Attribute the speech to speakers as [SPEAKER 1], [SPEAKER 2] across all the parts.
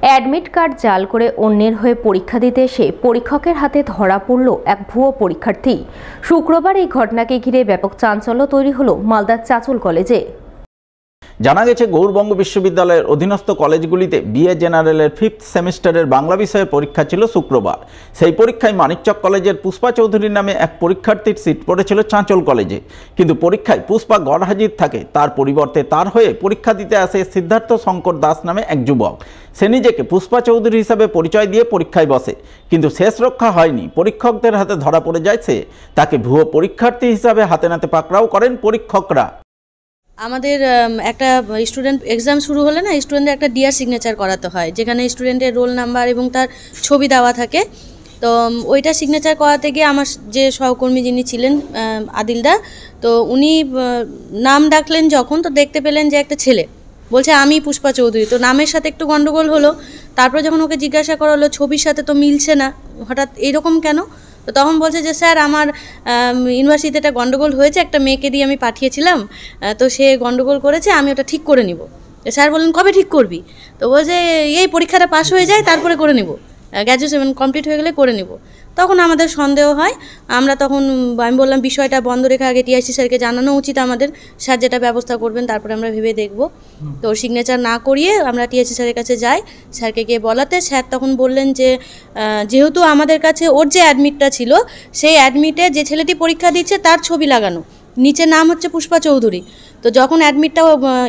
[SPEAKER 1] Admit card জাল করে অন্যের হয়ে পরীক্ষা দিতে এসে পরীক্ষকের হাতে ধরা পড়ল এক ভুয়ো পরীক্ষার্থী। শুক্রবার এই ঘটনাকে ঘিরে ব্যাপক চাঞ্চল্য তৈরি হলো মালদার চাঁচল কলেজে।
[SPEAKER 2] জানা গেছে, গৌড়বঙ্গ বিশ্ববিদ্যালয়ের অধীনস্থ কলেজগুলিতে বিএ জেনারেলের 5th সেমিস্টারের বাংলা বিষয়ের পরীক্ষা ছিল শুক্রবার। সেই পরীক্ষায় মানিকচক কলেজের পুষ্পা চৌধুরী নামে এক পরীক্ষার্থীর সিট পড়েছিল চাঁচল কলেজে। কিন্তু পরীক্ষায় পুষ্পা গড়হাজির থাকে, তার পরিবর্তে তার হয়ে পরীক্ষা দিতে আসে সিদ্ধার্থ শঙ্কর দাস নামে এক যুবক। সে নিজেকে পুষ্পা চৌধুরী হিসাবে পরিচয় দিয়ে পরীক্ষায় বসে, কিন্তু শেষ রক্ষা হয়নি, পরীক্ষকদের হাতে ধরা পড়ে যায় সে। তাকে ভুয়ো পরীক্ষার্থী হিসাবে হাতে নাতে পাকড়াও করেন পরীক্ষকরা।
[SPEAKER 3] আমাদের একটা স্টুডেন্ট এক্সাম শুরু হলে না, স্টুডেন্টের একটা ডিয়ার সিগনেচার করাতে হয়, যেখানে স্টুডেন্টের রোল নাম্বার এবং তার ছবি দেওয়া থাকে। তো ওইটা সিগনেচার করাতে গিয়ে আমার যে সহকর্মী যিনি ছিলেন আদিলদা, তো উনি নাম ডাকলেন যখন, তো দেখতে পেলেন যে একটা ছেলে বলছে আমি পুষ্পা চৌধুরী। তো নামের সাথে একটু গন্ডগোল হলো। তারপরে যখন ওকে জিজ্ঞাসা করা হলো ছবির সাথে তো মিলছে না, হঠাৎ এরকম কেন? তো তখন বলছে যে স্যার আমার ইউনিভার্সিটিতে একটা গন্ডগোল হয়েছে, একটা মেয়েকে দিয়ে আমি পাঠিয়েছিলাম, তো সে গন্ডগোল করেছে, আমি ওটা ঠিক করে নিব। স্যার বললেন কবে ঠিক করবি? তো বলছে এই পরীক্ষাটা পাস হয়ে যায় তারপরে করে নিব, গ্র্যাজুয়েশন কমপ্লিট হয়ে গেলে করে নিব। তখন আমাদের সন্দেহ হয়। আমি বললাম বিষয়টা বন্ধ রেখে আগে টিআইসি স্যারকে জানানো উচিত আমাদের, স্যার যেটা ব্যবস্থা করবেন তারপরে আমরা ভেবে দেখব। তো সিগনেচার না করিয়ে আমরা টিআইসি স্যারের কাছে যাই, স্যারকে গিয়ে বলাতে স্যার তখন বললেন যে যেহেতু আমাদের কাছে ওর যে অ্যাডমিটটা ছিল, সেই অ্যাডমিটে যে ছেলেটি পরীক্ষা দিচ্ছে তার ছবি লাগানো, নিচে নাম হচ্ছে পুষ্পা চৌধুরী। তো যখন অ্যাডমিটটা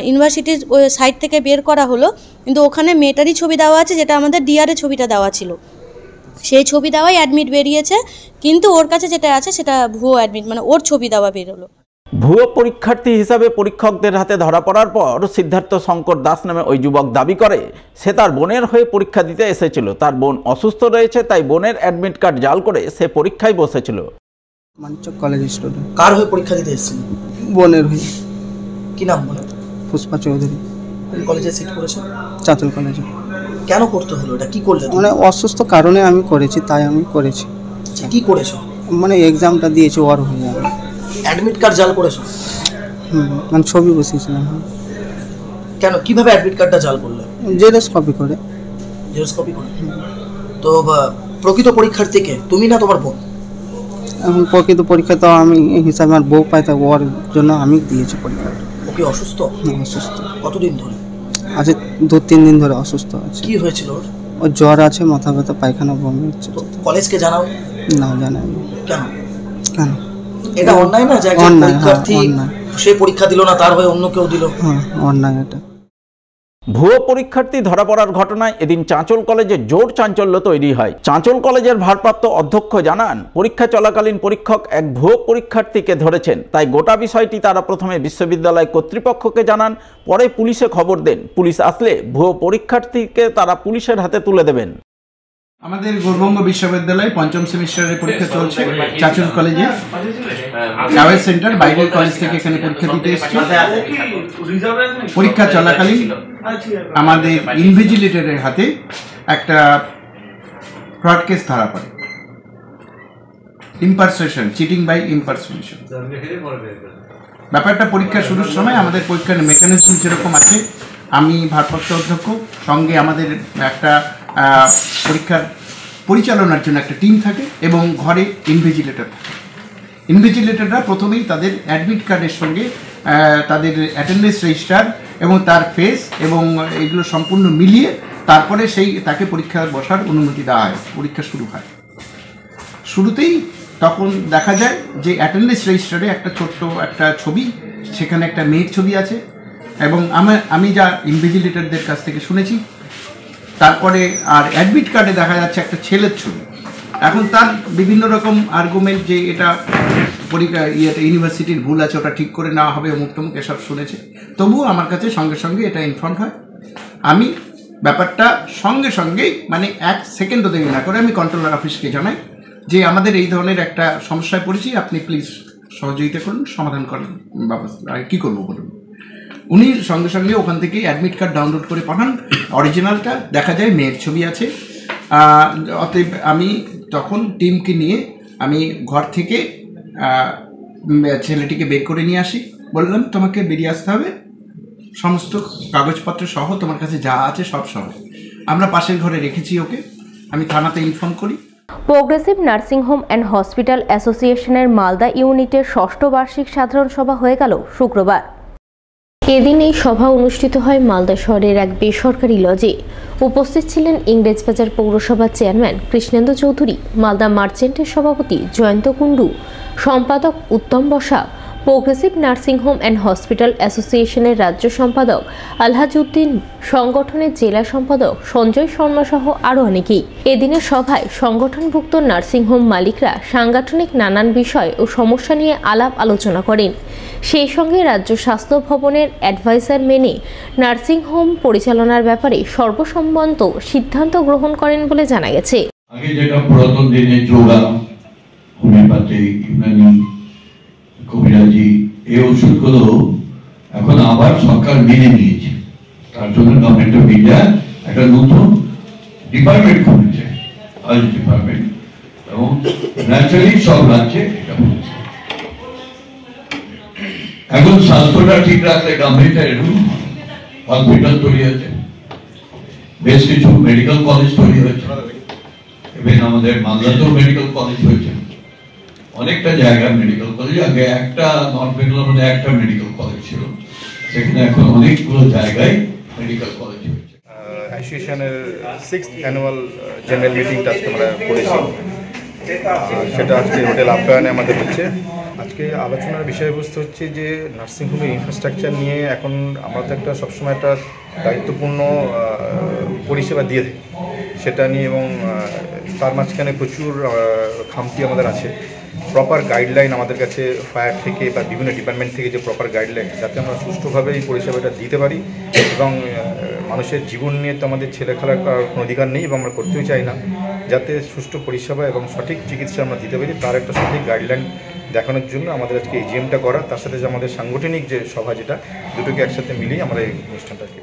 [SPEAKER 3] ইউনিভার্সিটির সাইট থেকে বের করা হলো, কিন্তু ওখানে মেয়েটারই ছবি দেওয়া আছে, যেটা আমাদের ডিআরের ছবিটা দেওয়া ছিল, সেই ছবি দেওয়াই অ্যাডমিট বেরিয়েছে। কিন্তু ওর কাছে যেটা আছে সেটা ভুয়ো অ্যাডমিট, মানে ওর ছবি দেওয়া বেরোলো।
[SPEAKER 2] ভুয়ো পরীক্ষার্থী হিসাবে পরীক্ষকদের হাতে ধরা পড়ার পর সিদ্ধার্থ শঙ্কর দাস নামে ওই যুবক দাবি করে সে তার বোনের হয়ে পরীক্ষা দিতে এসেছিল। তার বোন অসুস্থ রয়েছে, তাই বোনের অ্যাডমিট কার্ড জাল করে সে পরীক্ষায় বসেছিল।
[SPEAKER 4] Manikchak college student.
[SPEAKER 5] কার হয়ে পরীক্ষা দিতে এসেছিল?
[SPEAKER 4] বোনের হয়ে।
[SPEAKER 5] কি নাম বলে?
[SPEAKER 4] পুষ্পা চৌধুরী।
[SPEAKER 5] কোন কলেজে সিট করেছে?
[SPEAKER 4] চাঁচল কলেজে।
[SPEAKER 5] কেন করতে হলো এটা? কি করলে?
[SPEAKER 4] মানে অসুস্থ কারণে আমি করেছি, তাই আমি করেছি।
[SPEAKER 5] কি করেছো?
[SPEAKER 4] মানে এক্সামটা দিয়েছি ওর হয়ে আমি।
[SPEAKER 5] অ্যাডমিট কার্ড জাল করেছো?
[SPEAKER 4] মানে ছবি বসিয়েছিলাম।
[SPEAKER 5] কেন, কিভাবে অ্যাডমিট কার্ডটা জাল করলে?
[SPEAKER 4] জেরক্স কপি করে।
[SPEAKER 5] জেরক্স কপি করে? তো প্রকৃত পরীক্ষার্থীকে তুমি না তোমার বোন?
[SPEAKER 4] এখন প্রকৃত পরীক্ষা তো আমি হিসাবে আমার বউ পাই, তাই ওর জন্য আমি দিয়েছি পরীক্ষাটা।
[SPEAKER 5] ও কি অসুস্থ?
[SPEAKER 4] অসুস্থ।
[SPEAKER 5] কতদিন ধরে?
[SPEAKER 4] আজ 2-3 দিন ধরে অসুস্থ আছে।
[SPEAKER 5] কি হয়েছিল ওর?
[SPEAKER 4] ওর জ্বর আছে, মাথা ব্যথা, পায়খানা, বমি হচ্ছে।
[SPEAKER 5] কলেজকে জানাও?
[SPEAKER 4] না, জানাইনি।
[SPEAKER 5] কেন?
[SPEAKER 4] কেন?
[SPEAKER 5] এটা অন্যায় না যে একজন পরীক্ষার্থী সে পরীক্ষা দিল না, তার হয়ে অন্য কেউ দিল?
[SPEAKER 4] হ্যাঁ, অন্যায় এটা।
[SPEAKER 2] ভুয়ো পরীক্ষার্থী ধরা পড়ার ঘটনায় এদিন চাঁচল কলেজে জোর চাঞ্চল্য তৈরি হয়। চাঁচল কলেজের ভারপ্রাপ্ত অধ্যক্ষ জানান, পরীক্ষা চলাকালীন পরীক্ষক এক ভুয়ো পরীক্ষার্থীকে ধরেছেন। তাই গোটা বিষয়টি তারা প্রথমে বিশ্ববিদ্যালয় কর্তৃপক্ষকে জানান, পরে পুলিশে খবর দেন। পুলিশ আসলে ভুয়ো পরীক্ষার্থীকে তারা পুলিশের হাতে তুলে দেবেন।
[SPEAKER 6] আমাদের গৌড়বঙ্গ বিশ্ববিদ্যালয়ে 5ম সেমিস্টারের পরীক্ষা চলছে চাঁচল কলেজে। গাওয়ের সেন্টার বাইবেল কলেজ থেকে এখানে পরীক্ষা দিতে এসেছি। পরীক্ষা চলাকালীন আমাদের ইনভিজিলেটরের হাতে একটা ফ্রড কেস ধরা পড়ে, ইম্পারসেশন, চিটিং বাই ইম্পারসেশন। ব্যাপারটা পরীক্ষা শুরুর সময় আমাদের পরীক্ষার মেকানিজম যেরকম আছে, আমি ভারপ্রাপ্ত অধ্যক্ষ, সঙ্গে আমাদের একটা পরীক্ষার পরিচালনার জন্য একটা টিম থাকে এবং ঘরে ইনভিজিলেটর থাকে। ইনভিজিলেটররা প্রথমেই তাদের অ্যাডমিট কার্ডের সঙ্গে তাদের অ্যাটেন্ডেন্স রেজিস্টার এবং তার ফেস এবং এগুলো সম্পূর্ণ মিলিয়ে তারপরে তাকে পরীক্ষা বসার অনুমতি দেওয়া হয়। পরীক্ষা শুরু হয়, শুরুতেই তখন দেখা যায় যে অ্যাটেন্ডেন্স রেজিস্টারে একটা ছোট্ট একটা ছবি, সেখানে একটা মেয়ের ছবি আছে এবং আমি যা ইনভিজিলেটরদের কাছ থেকে শুনেছি, তারপরে আর অ্যাডমিট কার্ডে দেখা যাচ্ছে একটা ছেলের ছবি। এখন তার বিভিন্ন রকম আর্গুমেন্ট যে এটা ইউনিভার্সিটির ভুল আছে, ওটা ঠিক করে নেওয়া হবে, অমুক তমুক এসব শুনেছে। তবুও আমার কাছে সঙ্গে সঙ্গে এটা ইনফর্ম হয়। আমি ব্যাপারটা সঙ্গে সঙ্গেই মানে 1 সেকেন্ডও দেরি না করে আমি কন্ট্রোলার অফিসকে জানাই যে আমাদের এই ধরনের একটা সমস্যায় পড়েছি, আপনি প্লিজ সহযোগিতা করুন, সমাধান করেন ব্যবস্থা, আর কী করবো বলুন। উনি সঙ্গে সঙ্গে ওখান থেকে অ্যাডমিট কার্ড ডাউনলোড করে পাঠান। অরিজিনালটা দেখা যায় মেয়ের ছবি আছে। অতএব আমি তখন টিমকে নিয়ে আমি ঘর থেকে ছেলেটিকে বের করে নিয়ে আসি। বললাম তোমাকে বেরিয়ে আসতে হবে, সমস্ত কাগজপত্র সহ, তোমার কাছে যা আছে সব সহ। আমরা পাশের ঘরে রেখেছি ওকে, আমি থানাতে ইনফর্ম করি।
[SPEAKER 1] Progressive nursing home and hospital অ্যাসোসিয়েশনের মালদা ইউনিটের ষষ্ঠ বার্ষিক সাধারণ সভা হয়ে গেল শুক্রবার। এদিন এই সভা অনুষ্ঠিত হয় মালদা শহরের এক বেসরকারি লজে। উপস্থিত ছিলেন ইংরেজবাজার পৌরসভার চেয়ারম্যান কৃষ্ণেন্দু চৌধুরী, মালদা মার্চেন্টের সভাপতি জয়ন্ত কুণ্ডু, সম্পাদক Uttam Basak, progressive nursing home and hospital অ্যাসোসিয়েশনের রাজ্য সম্পাদক আলহাজউদ্দিন, সংগঠনের জেলা সম্পাদক সঞ্জয় শর্মা সহ আরও অনেকেই। এদিনের সভায় সংগঠনভুক্ত নার্সিংহোম মালিকরা সাংগঠনিক নানান বিষয় ও সমস্যা নিয়ে আলাপ আলোচনা করেন। সেই সঙ্গে রাজ্য স্বাস্থ্য ভবনের অ্যাডভাইজার মেনে নার্সিংহোম পরিচালনার ব্যাপারে সর্বসম্মত সিদ্ধান্ত গ্রহণ করেন বলে জানা গেছে।
[SPEAKER 7] আগে যেটা পুরাতন দিনে যোগা, হোমিওপ্যাথি, ইউনানি, কবিরাজি, এই ওষুধগুলো এখন আবার সরকার মেনে নিয়েছে। তার জন্য গভর্নমেন্ট অফ ইন্ডিয়া একটা নতুন ডিপার্টমেন্ট খুলেছে, হেলথ ডিপার্টমেন্ট, এবং ন্যাচারালি সব রাজ্যে এটা হচ্ছে। এখন স্বাস্থ্যটা ঠিক রাখলে গভর্নমেন্টের হসপিটাল তৈরি হয়েছে, বেশ কিছু মেডিকেল কলেজ তৈরি হয়েছে, এবং আমাদের মালদাতেও মেডিকেল কলেজ হয়েছে, অনেকটা জায়গায় মেডিকেল কলেজ। আগে একটা নর্থ বেঙ্গলের মধ্যে একটা মেডিকেল কলেজ ছিল, সেখানে এখন অনেকগুলো জায়গায় মেডিকেল কলেজ হয়েছে।
[SPEAKER 8] অ্যাসোসিয়েশনের 6th অ্যানুয়াল জেনারেল মিটিংটা আজকে আমরা করেছি, সেটা আজকে হোটেল আপ্যায়নে আমাদের হচ্ছে। আজকে আলোচনার বিষয়বস্তু হচ্ছে যে নার্সিংহোমের ইনফ্রাস্ট্রাকচার নিয়ে এখন আমরা তো একটা সবসময় একটা দায়িত্বপূর্ণ পরিষেবা দিয়ে থাকি সেটা নিয়ে, এবং তার মাঝখানে প্রচুর খামতি আমাদের আছে। প্রপার গাইডলাইন আমাদের কাছে ফায়ার থেকে বা বিভিন্ন ডিপার্টমেন্ট থেকে যে প্রপার গাইডলাইন, যাতে আমরা সুষ্ঠুভাবে এই পরিষেবাটা দিতে পারি, এবং মানুষের জীবন নিয়ে তো আমাদের ছেলে খেলার কোনো অধিকার নেই এবং আমরা করতেও চাই না, যাতে সুষ্ঠু পরিষেবা এবং সঠিক চিকিৎসা আমরা দিতে পারি, তার একটা সঠিক গাইডলাইন দেখানোর জন্য আমাদের আজকে এজিএমটা করা, তার সাথে যে আমাদের সাংগঠনিক যে সভা, যেটা দুটোকে একসাথে মিলিয়ে আমরা এই অনুষ্ঠানটাকে